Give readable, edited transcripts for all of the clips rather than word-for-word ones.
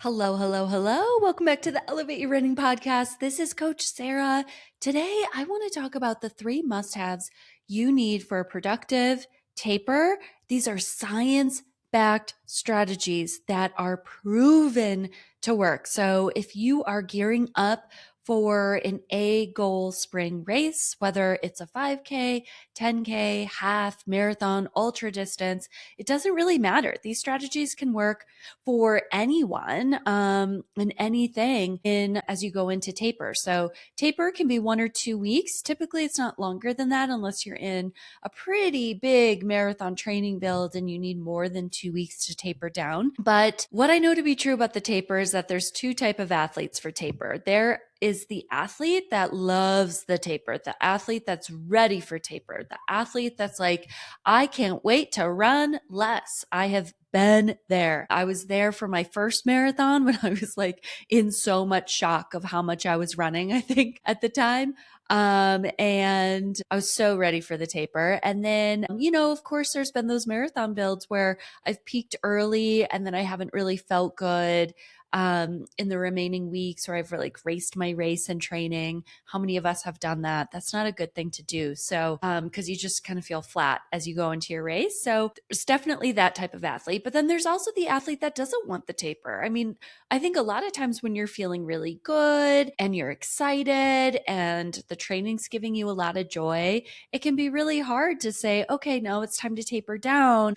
Hello, hello, hello. Welcome back to the Elevate Your Running podcast. This is Coach Sarah. Today, I want to talk about the three must haves you need for a productive taper. These are science backed strategies that are proven to work. So, if you are gearing up for an A goal spring race, whether it's a 5K, 10K, half, marathon, ultra distance, it doesn't really matter. These strategies can work for anyone and anything in as you go into taper. So taper can be 1 or 2 weeks. Typically, it's not longer than that unless you're in a pretty big marathon training build and you need more than 2 weeks to taper down. But what I know to be true about the taper is that there's two type of athletes for taper. There is the athlete that loves the taper, the athlete that's ready for taper, the athlete that's like, I can't wait to run less. I have been there. I was there for my first marathon when I was like in so much shock of how much I was running, I think at the time. And I was so ready for the taper. And then, of course, there's been those marathon builds where I've peaked early and then I haven't really felt good in the remaining weeks, or I've like raced my race in training. How many of us have done that? That's not a good thing to do. So, because you just kind of feel flat as you go into your race. So there's definitely that type of athlete. But then there's also the athlete that doesn't want the taper. I mean, I think a lot of times when you're feeling really good and you're excited and the training's giving you a lot of joy, it can be really hard to say, okay, no, it's time to taper down.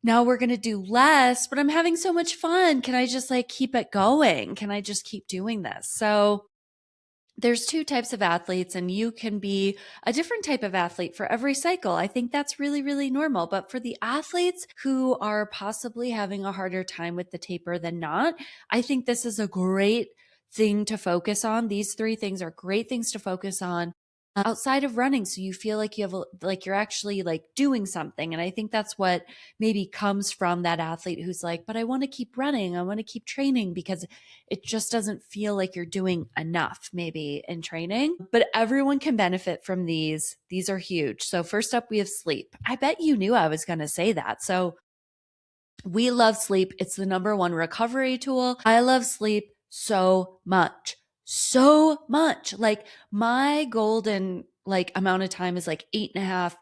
Now we're going to do less, but I'm having so much fun. Can I just like keep it going? Can I just keep doing this? So there's two types of athletes, and you can be a different type of athlete for every cycle. I think that's really, really normal. But for the athletes who are possibly having a harder time with the taper than not, I think this is a great thing to focus on. These three things are great things to focus on outside of running, so you feel like like you're actually like doing something. And I think that's what maybe comes from that athlete who's like, but I want to keep running, I want to keep training, because it just doesn't feel like you're doing enough maybe in training. But everyone can benefit from these are huge. So first up, we have sleep. I bet you knew I was going to say that. So we love sleep. It's the number one recovery tool. I love sleep so much. So much. Like my golden like amount of time is like 8.5,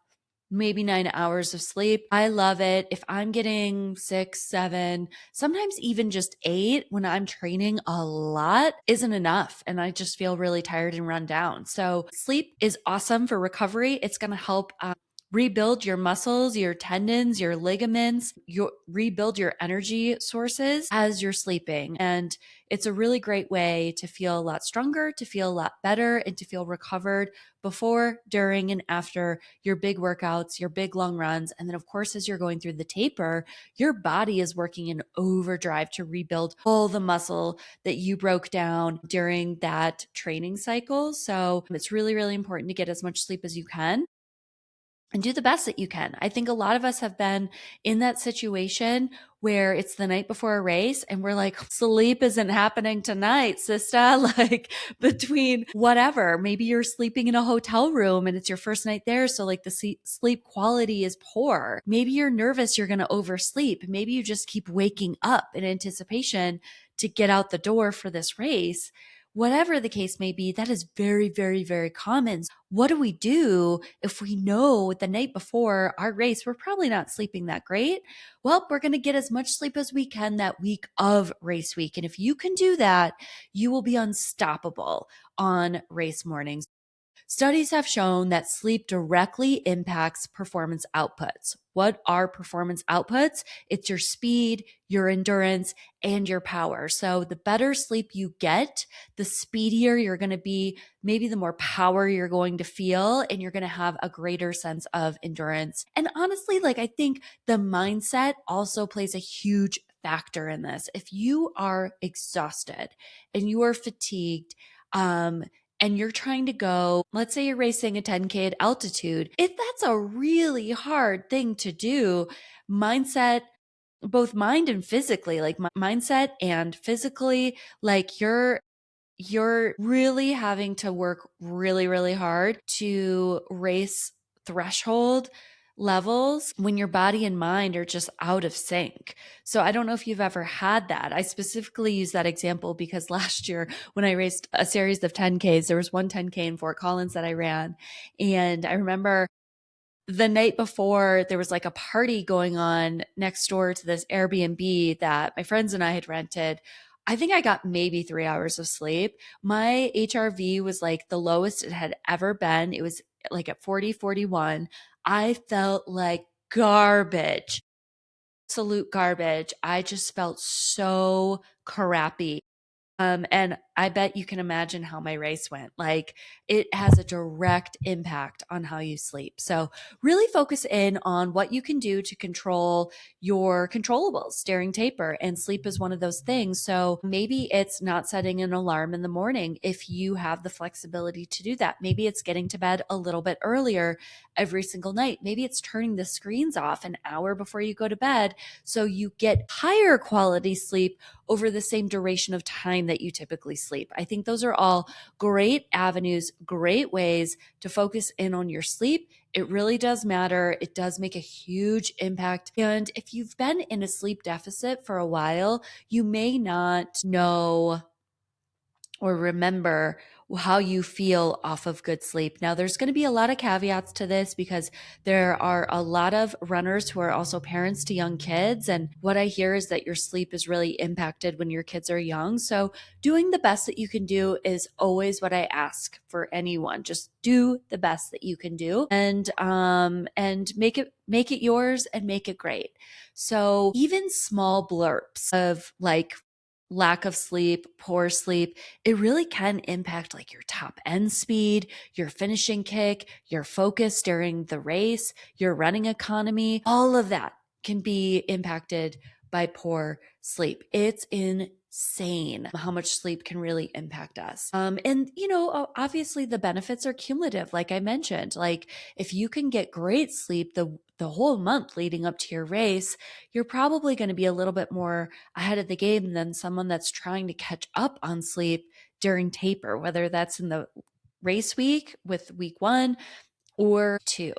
maybe 9 hours of sleep. I love it. If I'm getting 6, 7, sometimes even just 8 when I'm training a lot isn't enough. And I just feel really tired and run down. So sleep is awesome for recovery. It's going to help rebuild your muscles, your tendons, your ligaments, rebuild your energy sources as you're sleeping. And it's a really great way to feel a lot stronger, to feel a lot better, and to feel recovered before, during, and after your big workouts, your big long runs. And then, of course, as you're going through the taper, your body is working in overdrive to rebuild all the muscle that you broke down during that training cycle. So it's really, really important to get as much sleep as you can and do the best that you can. I think a lot of us have been in that situation where it's the night before a race and we're like, sleep isn't happening tonight, sister. Like between whatever, maybe you're sleeping in a hotel room and it's your first night there. So like the sleep quality is poor. Maybe you're nervous, you're going to oversleep. Maybe you just keep waking up in anticipation to get out the door for this race. Whatever the case may be, that is very, very, very common. What do we do if we know the night before our race, we're probably not sleeping that great? Well, we're going to get as much sleep as we can that week of race week. And if you can do that, you will be unstoppable on race mornings. Studies have shown that sleep directly impacts performance outputs. What are performance outputs? It's your speed, your endurance, and your power. So the better sleep you get, the speedier you're going to be, maybe the more power you're going to feel, and you're going to have a greater sense of endurance. And honestly, like I think the mindset also plays a huge factor in this. If you are exhausted and you are fatigued, and you're trying to go, let's say you're racing a 10K at altitude, if that's a really hard thing to do, mindset, both mind and physically, like mindset and physically, like you're really having to work really, really hard to race threshold levels when your body and mind are just out of sync. So I don't know if you've ever had that. I specifically use that example because last year when I raced a series of 10Ks, there was one 10K in Fort Collins that I ran. And I remember the night before there was like a party going on next door to this Airbnb that my friends and I had rented. I think I got maybe 3 hours of sleep. My HRV was like the lowest it had ever been. It was like at 40, 41. I felt like garbage, absolute garbage. I just felt so crappy. And I bet you can imagine how my race went. Like it has a direct impact on how you sleep. So really focus in on what you can do to control your controllables during taper. And sleep is one of those things. So maybe it's not setting an alarm in the morning if you have the flexibility to do that. Maybe it's getting to bed a little bit earlier every single night. Maybe it's turning the screens off an hour before you go to bed so you get higher quality sleep over the same duration of time that you typically sleep. I think those are all great avenues, great ways to focus in on your sleep. It really does matter. It does make a huge impact. And if you've been in a sleep deficit for a while, you may not know or remember how you feel off of good sleep. Now, there's going to be a lot of caveats to this because there are a lot of runners who are also parents to young kids. And what I hear is that your sleep is really impacted when your kids are young. So, doing the best that you can do is always what I ask for anyone. Just do the best that you can do and make it yours and make it great. So, even small blurps of like lack of sleep, poor sleep, it really can impact like your top end speed, your finishing kick, your focus during the race, your running economy. All of that can be impacted by poor sleep. It's insane how much sleep can really impact us. And obviously the benefits are cumulative, like I mentioned. Like if you can get great sleep the whole month leading up to your race, you're probably going to be a little bit more ahead of the game than someone that's trying to catch up on sleep during taper, whether that's in the race week with week 1 or 2.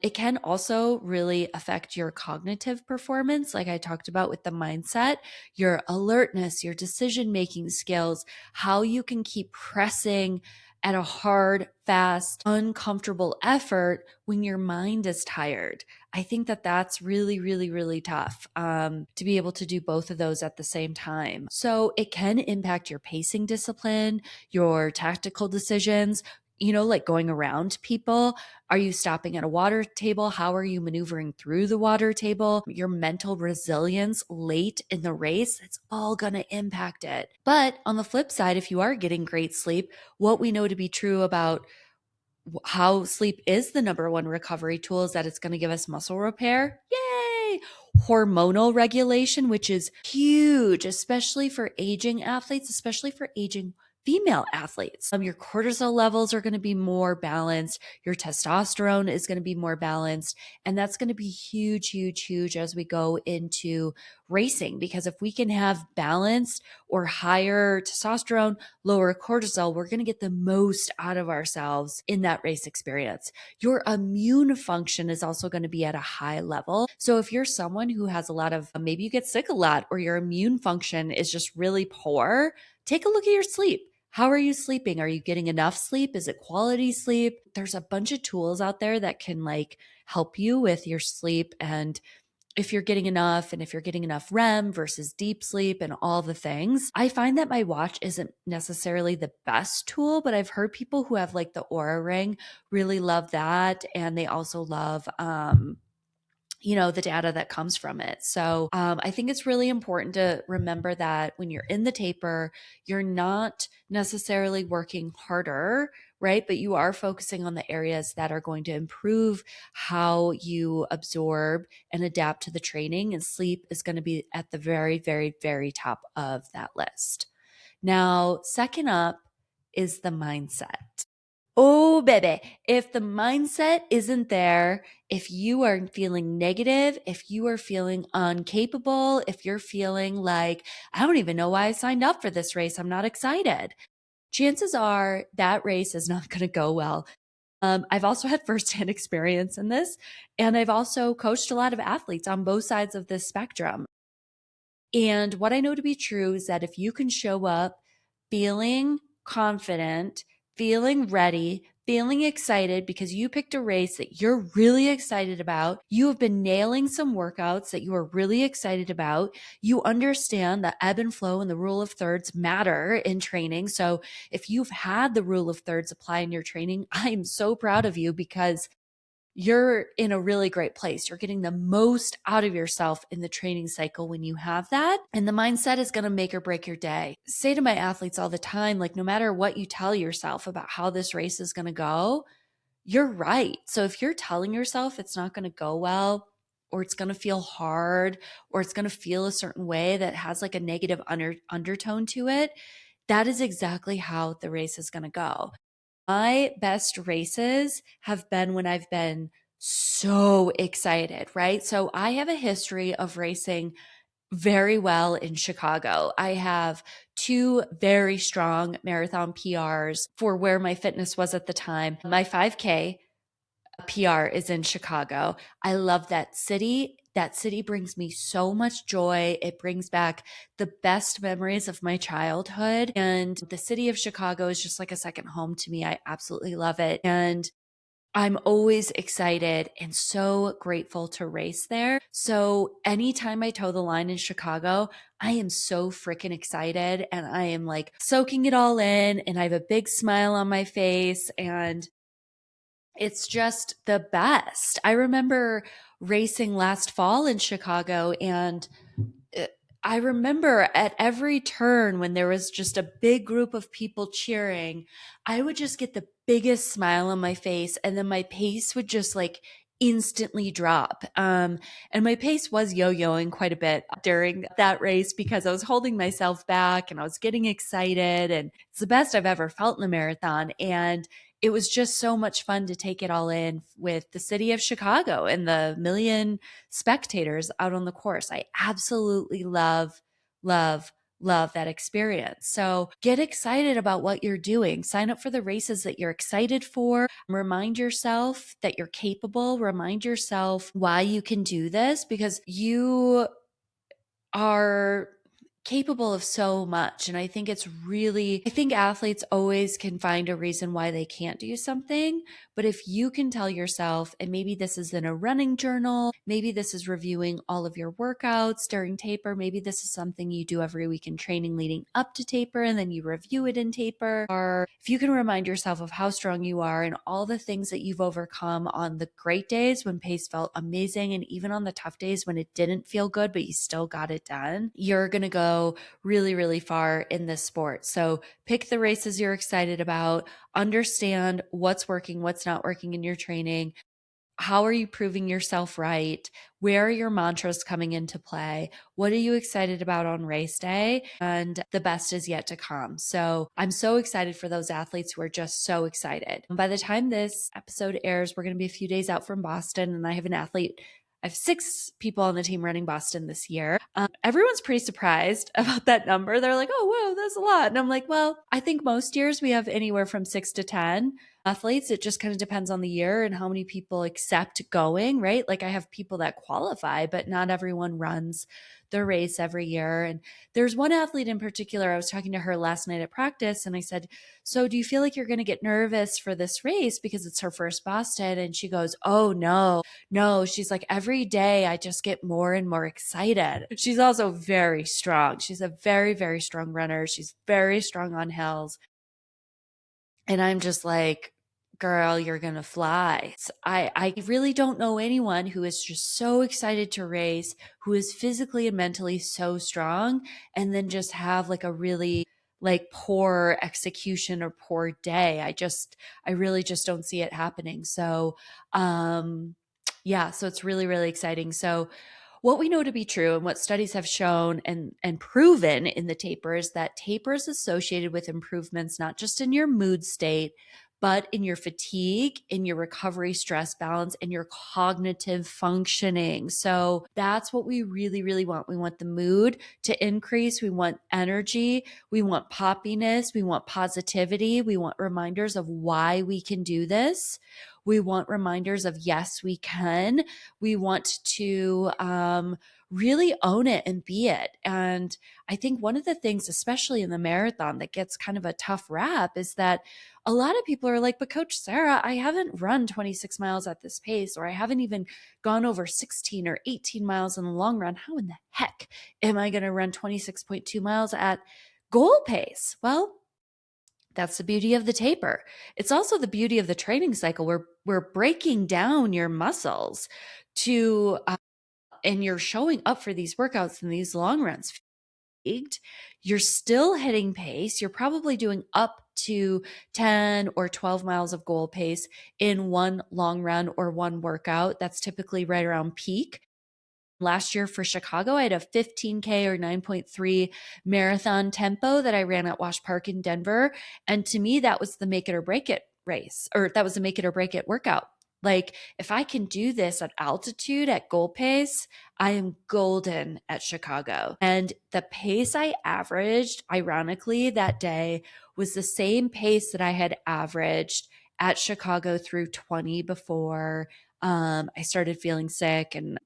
It can also really affect your cognitive performance, like I talked about with the mindset, your alertness, your decision making skills, how you can keep pressing at a hard, fast, uncomfortable effort when your mind is tired. I think that that's really, really, really tough to be able to do both of those at the same time. So it can impact your pacing discipline, your tactical decisions, like going around people. Are you stopping at a water table? How are you maneuvering through the water table? Your mental resilience late in the race, it's all going to impact it. But on the flip side, if you are getting great sleep, what we know to be true about how sleep is the number one recovery tool is that it's going to give us muscle repair. Yay! Hormonal regulation, which is huge, especially for aging athletes, especially for aging female athletes. Your cortisol levels are going to be more balanced. Your testosterone is going to be more balanced. And that's going to be huge, huge, huge as we go into racing. Because if we can have balanced or higher testosterone, lower cortisol, we're going to get the most out of ourselves in that race experience. Your immune function is also going to be at a high level. So if you're someone who has a lot of, maybe you get sick a lot or your immune function is just really poor, take a look at your sleep. How are you sleeping? Are you getting enough sleep? Is it quality sleep? There's a bunch of tools out there that can like help you with your sleep and if you're getting enough and if you're getting enough REM versus deep sleep and all the things. I find that my watch isn't necessarily the best tool, but I've heard people who have like the Aura Ring really love that. And they also love, the data that comes from it. So I think it's really important to remember that when you're in the taper, you're not necessarily working harder, right? But you are focusing on the areas that are going to improve how you absorb and adapt to the training. And sleep is going to be at the very, very, very top of that list. Now, second up is the mindset. Oh, baby. If the mindset isn't there, if you are feeling negative, if you are feeling incapable, if you're feeling like, I don't even know why I signed up for this race, I'm not excited, chances are that race is not going to go well. I've also had firsthand experience in this, and I've also coached a lot of athletes on both sides of this spectrum. And what I know to be true is that if you can show up feeling confident, feeling ready, feeling excited because you picked a race that you're really excited about, you have been nailing some workouts that you are really excited about, you understand the ebb and flow and the rule of thirds matter in training. So if you've had the rule of thirds apply in your training, I am so proud of you because you're in a really great place. You're getting the most out of yourself in the training cycle when you have that. And the mindset is going to make or break your day. I say to my athletes all the time, like, no matter what you tell yourself about how this race is going to go, you're right. So if you're telling yourself it's not going to go well, or it's going to feel hard, or it's going to feel a certain way that has like a negative undertone to it, that is exactly how the race is going to go. My best races have been when I've been so excited, right? So I have a history of racing very well in Chicago. I have two very strong marathon PRs for where my fitness was at the time. My 5K PR is in Chicago. I love that city. That city brings me so much joy. It brings back the best memories of my childhood. And the city of Chicago is just like a second home to me. I absolutely love it. And I'm always excited and so grateful to race there. So anytime I toe the line in Chicago, I am so freaking excited and I am like soaking it all in and I have a big smile on my face and it's just the best. I remember racing last fall in Chicago and I remember at every turn when there was just a big group of people cheering, I would just get the biggest smile on my face and then my pace would just like instantly drop. And my pace was yo-yoing quite a bit during that race because I was holding myself back and I was getting excited and it's the best I've ever felt in a marathon. And it was just so much fun to take it all in with the city of Chicago and the million spectators out on the course. I absolutely love, love that experience. So get excited about what you're doing. Sign up for the races that you're excited for. Remind yourself that you're capable. Remind yourself why you can do this because you are capable of so much. And I think I think athletes always can find a reason why they can't do something. But if you can tell yourself, and maybe this is in a running journal, maybe this is reviewing all of your workouts during taper, maybe this is something you do every week in training leading up to taper, and then you review it in taper. Or if you can remind yourself of how strong you are and all the things that you've overcome on the great days when pace felt amazing, and even on the tough days when it didn't feel good, but you still got it done, you're going to go really, really far in this sport. So pick the races you're excited about, understand what's working, what's not working in your training. How are you proving yourself right? Where are your mantras coming into play? What are you excited about on race day? And the best is yet to come. So I'm so excited for those athletes who are just so excited. By the time this episode airs, we're going to be a few days out from Boston, and I have an athlete. I have 6 people on the team running Boston this year. Everyone's pretty surprised about that number. They're like, oh, whoa, that's a lot. And I'm like, well, I think most years we have anywhere from 6 to 10 athletes. It just kind of depends on the year and how many people accept going, right? Like I have people that qualify, but not everyone runs the race every year. And there's one athlete in particular, I was talking to her last night at practice and I said, so do you feel like you're going to get nervous for this race because it's her first Boston? And she goes, oh no. She's like, every day I just get more and more excited. She's also very strong. She's a very, very strong runner. She's very strong on hills. And I'm just like, girl, you're going to fly. So I really don't know anyone who is just so excited to race, who is physically and mentally so strong, and then just have like a really like poor execution or poor day. I really just don't see it happening. So, yeah, so it's really, really exciting. So what we know to be true and what studies have shown and proven in the taper is that taper is associated with improvements not just in your mood state, but in your fatigue, in your recovery stress balance, and your cognitive functioning. So that's what we really, really want. We want the mood to increase. We want energy. We want poppiness. We want positivity. We want reminders of why we can do this. We want reminders of yes, we can. We want to really own it and be it. And I think one of the things, especially in the marathon, that gets kind of a tough rap is that a lot of people are like, but Coach Sarah, I haven't run 26 miles at this pace, or I haven't even gone over 16 or 18 miles in the long run. How in the heck am I going to run 26.2 miles at goal pace? Well, that's the beauty of the taper. It's also the beauty of the training cycle. We're breaking down your muscles to and you're showing up for these workouts and these long runs fatigued. You're still hitting pace. You're probably doing up to 10 or 12 miles of goal pace in one long run or one workout. That's typically right around peak. Last year for Chicago, I had a 15K or 9.3 marathon tempo that I ran at Wash Park in Denver. And to me, that was the make it or break it race, or that was the make it or break it workout. Like, if I can do this at altitude at goal pace, I am golden at Chicago. And the pace I averaged, ironically, that day was the same pace that I had averaged at Chicago through 20 before I started feeling sick and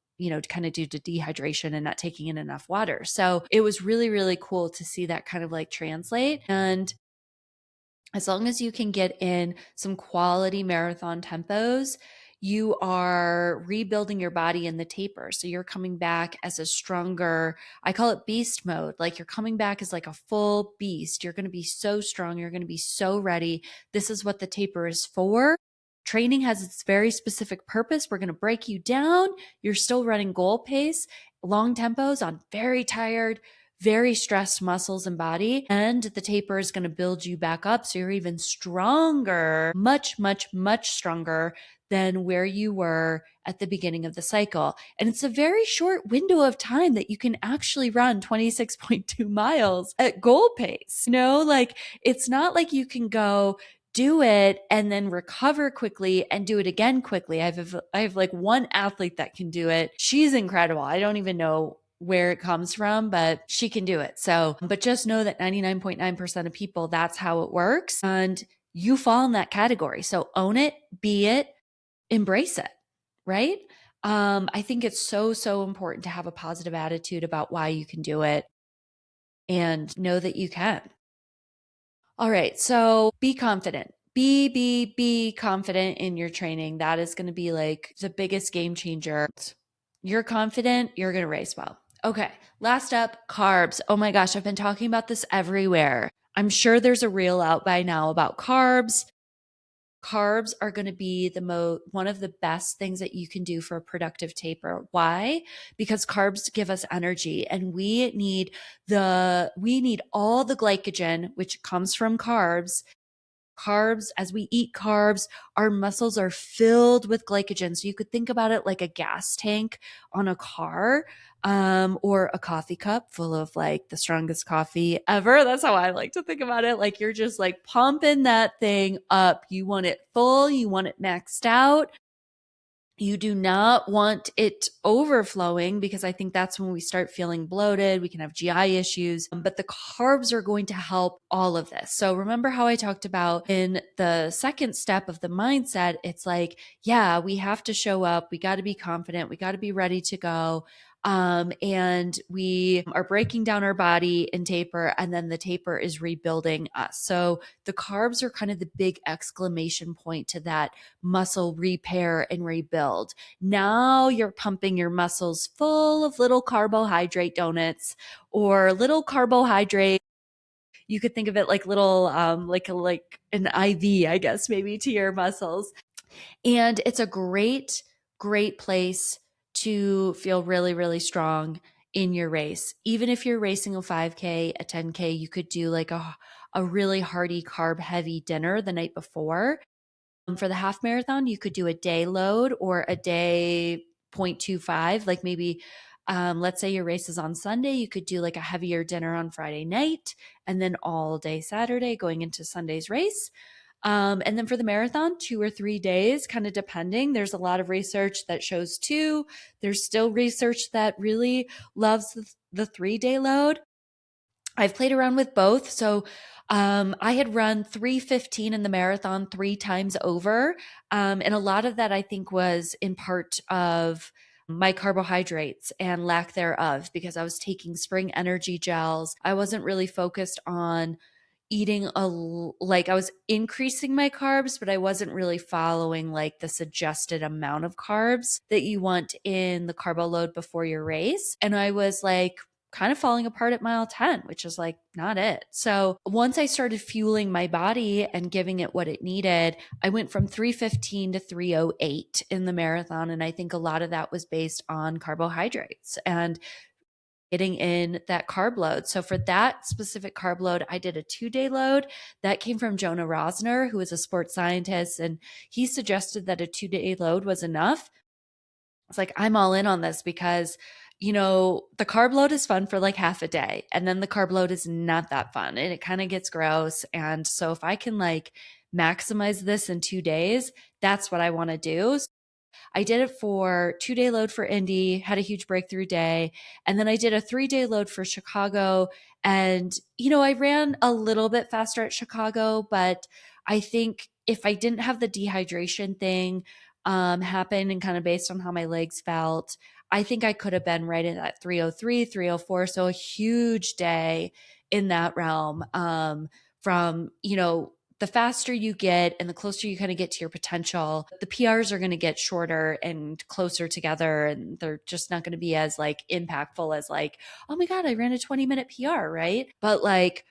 kind of due to dehydration and not taking in enough water. So it was really, really cool to see that kind of like translate. And as long as you can get in some quality marathon tempos, you are rebuilding your body in the taper. So you're coming back as a stronger, I call it beast mode. Like you're coming back as like a full beast. You're going to be so strong. You're going to be so ready. This is what the taper is for. Training has its very specific purpose. We're going to break you down. You're still running goal pace, long tempos on very tired, very stressed muscles and body. And the taper is going to build you back up. So you're even stronger, much, much, much stronger than where you were at the beginning of the cycle. And it's a very short window of time that you can actually run 26.2 miles at goal pace. Like it's not like you can go do it and then recover quickly and do it again quickly. I have like one athlete that can do it. She's incredible. I don't even know where it comes from, but she can do it. So, but just know that 99.9% of people, that's how it works. And you fall in that category. So own it, be it, embrace it, right? I think it's so, so important to have a positive attitude about why you can do it and know that you can. All right. So be confident. Be confident in your training. That is going to be like the biggest game changer. You're confident, you're going to race well. Okay. Last up, carbs. Oh my gosh, I've been talking about this everywhere. I'm sure there's a reel out by now about carbs. Carbs are going to be one of the best things that you can do for a productive taper. Why? Because carbs give us energy, and we need all the glycogen, which comes from carbs. Carbs, as we eat carbs, our muscles are filled with glycogen. So you could think about it like a gas tank on a car, or a coffee cup full of like the strongest coffee ever. That's how I like to think about it. Like you're just like pumping that thing up. You want it full, you want it maxed out. You do not want it overflowing, because I think that's when we start feeling bloated. We can have GI issues, but the carbs are going to help all of this. So remember how I talked about in the second step of the mindset, it's like, yeah, we have to show up. We got to be confident. We got to be ready to go. And we are breaking down our body in taper, and then the taper is rebuilding us. So the carbs are kind of the big exclamation point to that muscle repair and rebuild. Now you're pumping your muscles full of little carbohydrate donuts or little carbohydrate. You could think of it like little, like an IV, I guess, maybe to your muscles. And it's a great, great place to feel really, really strong in your race. Even if you're racing a 5K, a 10K, you could do like a really hearty carb heavy dinner the night before. For the half marathon, you could do a day load or a day 0.25, like maybe let's say your race is on Sunday, you could do like a heavier dinner on Friday night and then all day Saturday going into Sunday's race. And then for the marathon, 2 or 3 days, kind of depending. There's a lot of research that shows two. There's still research that really loves the 3 day load. I've played around with both. So I had run 3:15 in the marathon 3 times over. And a lot of that I think was in part of my carbohydrates and lack thereof because I was taking spring energy gels. I wasn't really focused on eating like I was increasing my carbs, but I wasn't really following like the suggested amount of carbs that you want in the carbo load before your race. And I was like kind of falling apart at mile 10, which is like not it. So once I started fueling my body and giving it what it needed, I went from 3:15 to 3:08 in the marathon. And I think a lot of that was based on carbohydrates and getting in that carb load. So for that specific carb load, I did a 2 day load that came from Jonah Rosner, who is a sports scientist. And he suggested that a 2 day load was enough. It's like, I'm all in on this because, the carb load is fun for like half a day. And then the carb load is not that fun and it kind of gets gross. And so if I can like maximize this in 2 days, that's what I want to do. I did it for 2 day load for Indy, had a huge breakthrough day. And then I did a 3 day load for Chicago. And, I ran a little bit faster at Chicago, but I think if I didn't have the dehydration thing happen and kind of based on how my legs felt, I think I could have been right in that 3:03, 3:04. So a huge day in that realm from, the faster you get and the closer you kind of get to your potential, the PRs are going to get shorter and closer together. And they're just not going to be as like impactful as like, oh my God, I ran a 20-minute PR, right? But like,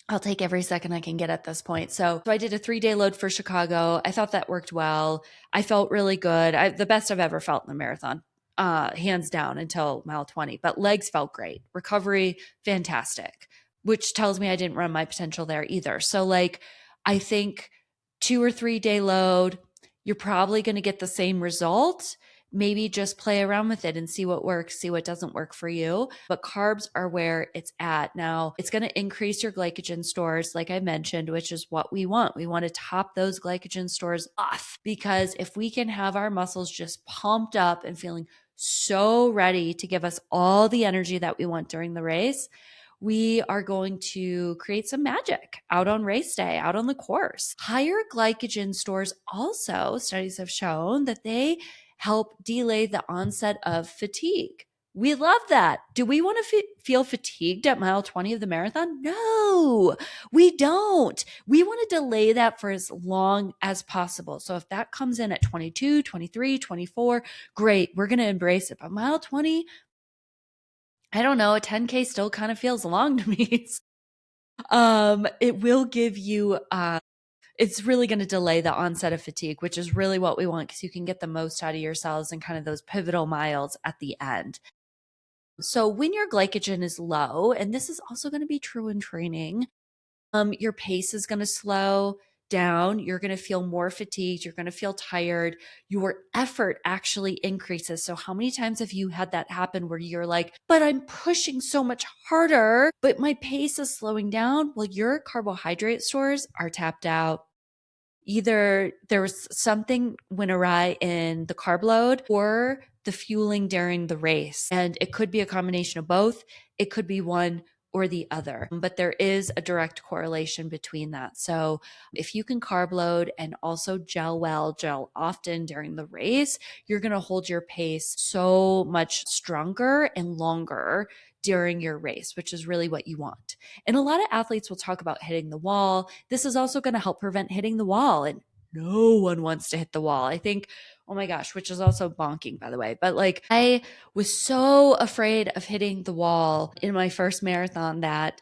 I'll take every second I can get at this point. So I did a 3 day load for Chicago. I thought that worked well. I felt really good. The best I've ever felt in a marathon, hands down until mile 20, but legs felt great. Recovery, fantastic, which tells me I didn't run my potential there either. So like, I think 2 or 3 day load, you're probably going to get the same result. Maybe just play around with it and see what works, see what doesn't work for you. But carbs are where it's at. Now, it's going to increase your glycogen stores, like I mentioned, which is what we want. We want to top those glycogen stores off because if we can have our muscles just pumped up and feeling so ready to give us all the energy that we want during the race, we are going to create some magic out on race day, out on the course. Higher glycogen stores also, studies have shown that they help delay the onset of fatigue. We love that. Do we want to feel fatigued at mile 20 of the marathon? No, we don't. We want to delay that for as long as possible. So if that comes in at 22, 23, 24, great, we're going to embrace it. But mile 20, I don't know, a 10K still kind of feels long to me. It will give you, it's really going to delay the onset of fatigue, which is really what we want because you can get the most out of your cells and kind of those pivotal miles at the end. So when your glycogen is low, and this is also going to be true in training, your pace is going to slow down. You're going to feel more fatigued. You're going to feel tired. Your effort actually increases. So how many times have you had that happen where you're like, but I'm pushing so much harder, but my pace is slowing down? Well, your carbohydrate stores are tapped out. Either there was something went awry in the carb load or the fueling during the race. And it could be a combination of both. It could be one or the other, but there is a direct correlation between that. So if you can carb load and also gel well, gel often during the race, you're going to hold your pace so much stronger and longer during your race, which is really what you want. And a lot of athletes will talk about hitting the wall. This is also going to help prevent hitting the wall. And no one wants to hit the wall. I think, oh my gosh, which is also bonking, by the way. But like, I was so afraid of hitting the wall in my first marathon that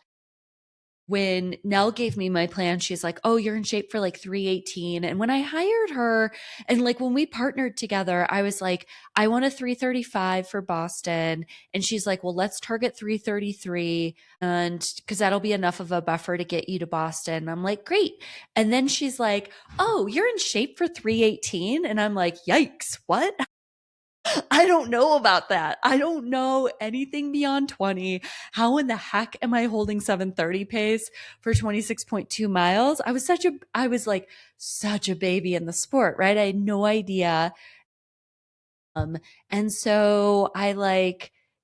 when Nell gave me my plan, she's like, oh, you're in shape for like 3:18. And when I hired her and like when we partnered together, I was like, I want a 3:35 for Boston. And she's like, well, let's target 3:33. And because that'll be enough of a buffer to get you to Boston. And I'm like, great. And then she's like, oh, you're in shape for 3:18. And I'm like, yikes, what? I don't know about that. I don't know anything beyond 20. How in the heck am I holding 7:30 pace for 26.2 miles? I was like such a baby in the sport, right? I had no idea. And so I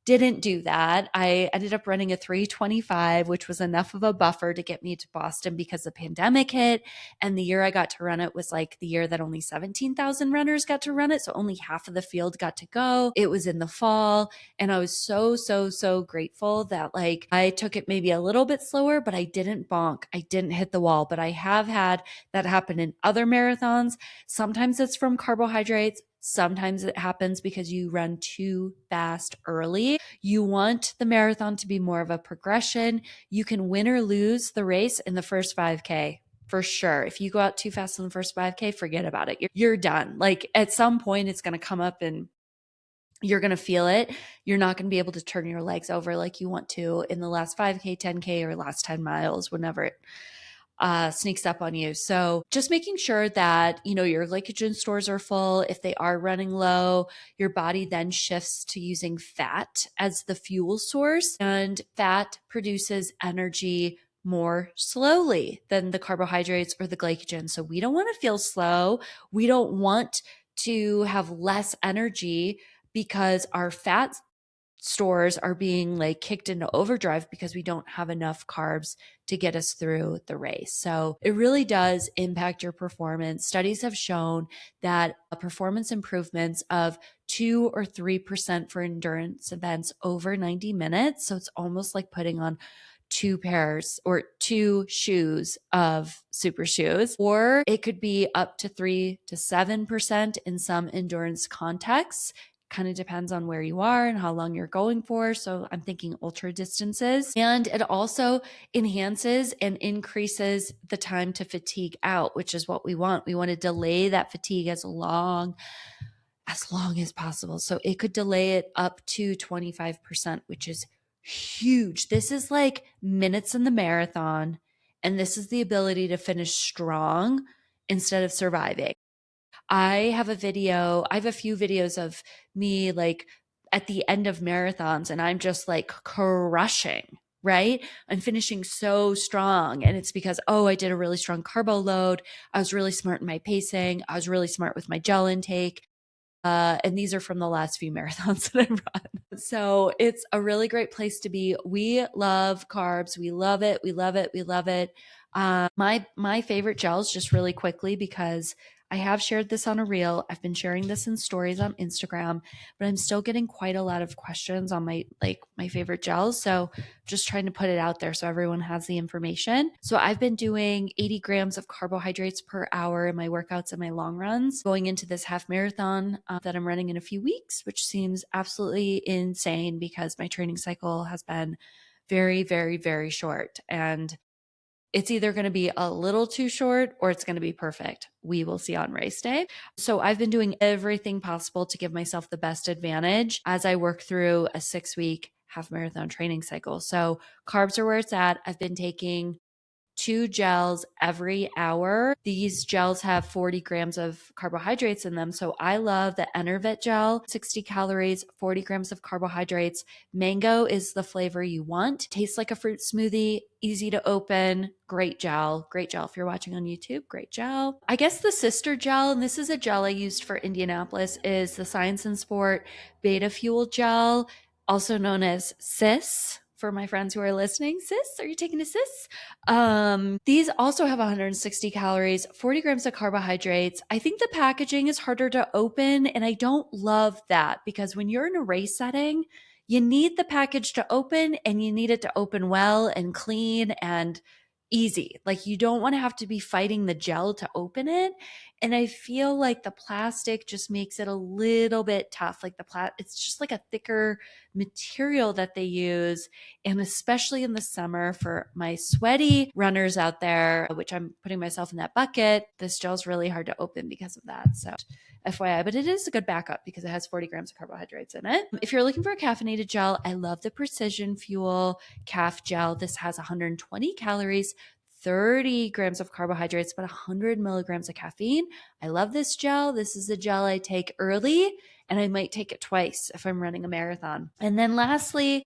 didn't do that. I ended up running a 3:25, which was enough of a buffer to get me to Boston because the pandemic hit. And the year I got to run it was like the year that only 17,000 runners got to run it. So only half of the field got to go. It was in the fall. And I was so, so, so grateful that I took it maybe a little bit slower, but I didn't bonk. I didn't hit the wall. But I have had that happen in other marathons. Sometimes it's from carbohydrates. Sometimes it happens because you run too fast early. You want the marathon to be more of a progression. You can win or lose the race in the first 5K for sure. If you go out too fast in the first 5K, forget about it. You're done. At some point, it's going to come up and you're going to feel it. You're not going to be able to turn your legs over like you want to in the last 5K, 10K, or last 10 miles, whenever it sneaks up on you. So just making sure that, your glycogen stores are full. If they are running low, your body then shifts to using fat as the fuel source, and fat produces energy more slowly than the carbohydrates or the glycogen. So we don't want to feel slow. We don't want to have less energy because our fat stores are being kicked into overdrive because we don't have enough carbs to get us through the race. So it really does impact your performance. Studies have shown that performance improvements of 2 or 3% for endurance events over 90 minutes. So it's almost like putting on two pairs or two shoes of super shoes, or it could be up to 3 to 7% in some endurance contexts. Kind of depends on where you are and how long you're going for. So I'm thinking ultra distances. And it also enhances and increases the time to fatigue out, which is what we want. We want to delay that fatigue as long as possible. So it could delay it up to 25%, which is huge. This is like minutes in the marathon, and this is the ability to finish strong instead of surviving. I have a few videos of me at the end of marathons, and I'm just crushing, right? I'm finishing so strong. And it's because, I did a really strong carbo load. I was really smart in my pacing. I was really smart with my gel intake. And these are from the last few marathons that I've run. So it's a really great place to be. We love carbs. We love it. We love it. We love it. My favorite gels, just really quickly, because I have shared this on a reel. I've been sharing this in stories on Instagram, but I'm still getting quite a lot of questions on my favorite gels. So just trying to put it out there so everyone has the information. So I've been doing 80 grams of carbohydrates per hour in my workouts and my long runs going into this half marathon that I'm running in a few weeks, which seems absolutely insane because my training cycle has been very, very, very short. And it's either going to be a little too short or it's going to be perfect. We will see on race day. So I've been doing everything possible to give myself the best advantage as I work through a 6-week half marathon training cycle. So carbs are where it's at. I've been taking 2 gels every hour. These gels have 40 grams of carbohydrates in them. So I love the Enervit gel, 60 calories, 40 grams of carbohydrates. Mango is the flavor you want. Tastes like a fruit smoothie, easy to open, great gel. Great gel. If you're watching on YouTube, great gel. I guess the sister gel, and this is a gel I used for Indianapolis, is the Science and Sport Beta Fuel Gel, also known as CIS. For my friends who are listening, sis, are you taking a sis? These also have 160 calories, 40 grams of carbohydrates. I think the packaging is harder to open, and I don't love that because when you're in a race setting, you need the package to open, and you need it to open well and clean and easy. You don't want to have to be fighting the gel to open it. And I feel like the plastic just makes it a little bit tough. It's just like a thicker material that they use. And especially in the summer for my sweaty runners out there, which I'm putting myself in that bucket, this gel's really hard to open because of that. So FYI, but it is a good backup because it has 40 grams of carbohydrates in it. If you're looking for a caffeinated gel, I love the Precision Fuel Caf Gel. This has 120 calories, 30 grams of carbohydrates, but 100 milligrams of caffeine. I love this gel. This is a gel I take early and I might take it twice if I'm running a marathon. And then lastly,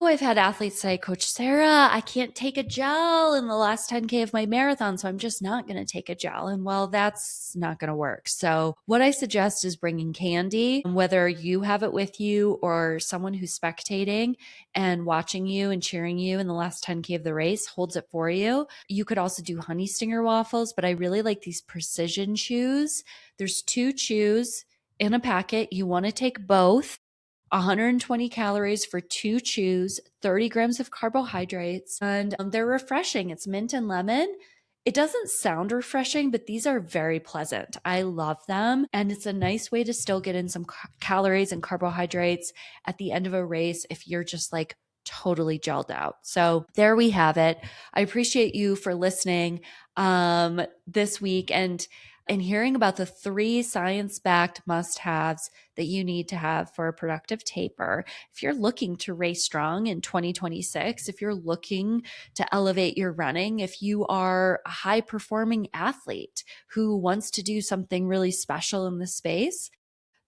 I've had athletes say, Coach Sarah, I can't take a gel in the last 10K of my marathon, so I'm just not going to take a gel. And well, that's not going to work. So what I suggest is bringing candy, whether you have it with you or someone who's spectating and watching you and cheering you in the last 10K of the race holds it for you. You could also do honey stinger waffles, but I really like these precision chews. There's 2 chews in a packet. You want to take both. 120 calories for 2 chews, 30 grams of carbohydrates, and they're refreshing. It's mint and lemon. It doesn't sound refreshing, but these are very pleasant. I love them. And it's a nice way to still get in some calories and carbohydrates at the end of a race if you're just like totally gelled out. So there we have it. I appreciate you for listening this week and hearing about the 3 science-backed must-haves that you need to have for a productive taper. If you're looking to race strong in 2026, if you're looking to elevate your running, if you are a high-performing athlete who wants to do something really special in this space,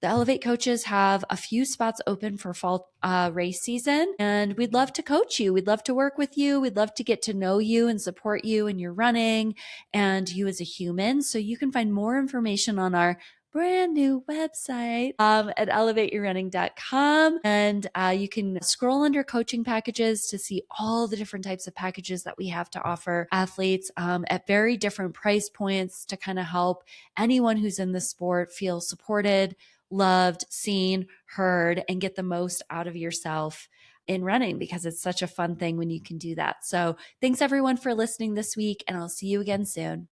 the Elevate coaches have a few spots open for fall race season, and we'd love to coach you. We'd love to work with you. We'd love to get to know you and support you in your running and you as a human. So you can find more information on our brand new website at elevateyourrunning.com. And you can scroll under coaching packages to see all the different types of packages that we have to offer athletes at very different price points to kind of help anyone who's in the sport feel supported, loved, seen, heard, and get the most out of yourself in running because it's such a fun thing when you can do that. So thanks everyone for listening this week, and I'll see you again soon.